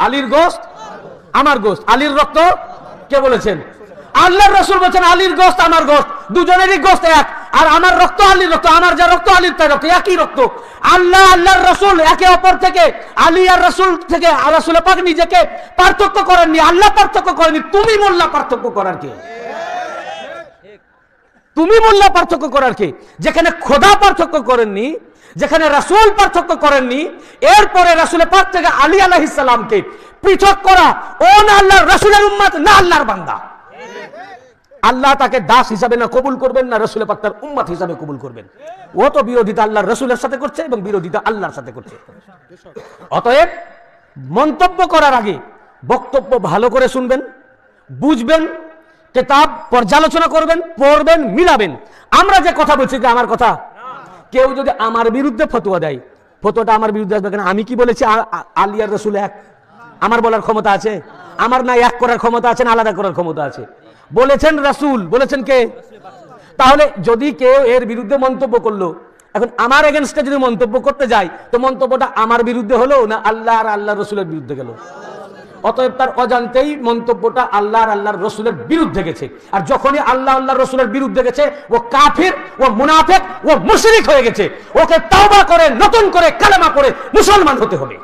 আলীর গোশত আমার গোশত, আলীর রক্ত কে বলেছেন? আল্লাহর রাসূল বলেছেন আলীর গোশত আমার গোশত, দুজনেরই গোশত এক। আর আমার রক্ত আলীর রক্ত, আমার যা রক্ত আলীর তার রক্ত, একই রক্ত। আল্লাহ আল্লাহর রাসূল একে অপর থেকে, আলী আর রাসূল থেকে রাসূল পাক নিজেকে পার্থক্য করেননি, আল্লাহ পার্থক্য করেননি। তুমি মোল্লা পার্থক্য করার কে? তুমি মোল্লা পার্থক্য করার কে? যেখানে খোদা পার্থক্য করেননি, যেখানে রাসূল পার্থক্য করেননি, এরপরে রাসূল পাক থেকে আলী আলাইহিস সালামকে পৃথক করা, ও না আল্লাহর রাসূলের উম্মত না আল্লাহর বান্দা। আল্লাহ তাকে দাস হিসাবে না কবুল করবেন, না রাসূল পাক তার উম্মত হিসাবে কবুল করবেন। ও তো বিরোধিতা আল্লাহর রাসূলের সাথে করছে এবং বিরোধিতা আল্লাহর সাথে করছে। অতএব মন্তব্য করার আগে বক্তব্য ভালো করে শুনবেন, বুঝবেন, কিতাব পর্যালোচনা করবেন, পড়বেন, মিলাবেন। আমরা যে কথা বলছি যে আমার কথা, কেউ যদি আমার বিরুদ্ধে ফতোয়া দেয়, ফতোয়াটা আমার বিরুদ্ধে আসবে কেন? আমি কি বলেছি আলী আর রাসূল এক? আমার বলার ক্ষমতা আছে? আমার না এক করার ক্ষমতা আছে, না আলাদা করার ক্ষমতা আছে? বলেছেন রাসূল, বলেছেন কে? তাহলে যদি কেউ এর বিরুদ্ধে মন্তব্য করলো, এখন আমার এগেনস্টে যদি মন্তব্য করতে যায়, তো মন্তব্যটা আমার বিরুদ্ধে হলো না আল্লাহ আর আল্লাহর রাসূলের বিরুদ্ধে গেল? অতএব তার অজান্তেই মন্তব্যটা আল্লাহ আর আল্লাহর রাসূলের বিরুদ্ধে গেছে। আর যখনই আল্লাহ আল্লাহর রাসূলের বিরুদ্ধে গেছে, ও কাফির, ও মুনাফিক, ও মুশরিক হয়ে গেছে। ওকে তওবা করে নতুন করে কালেমা পড়ে মুসলমান হতে হবে।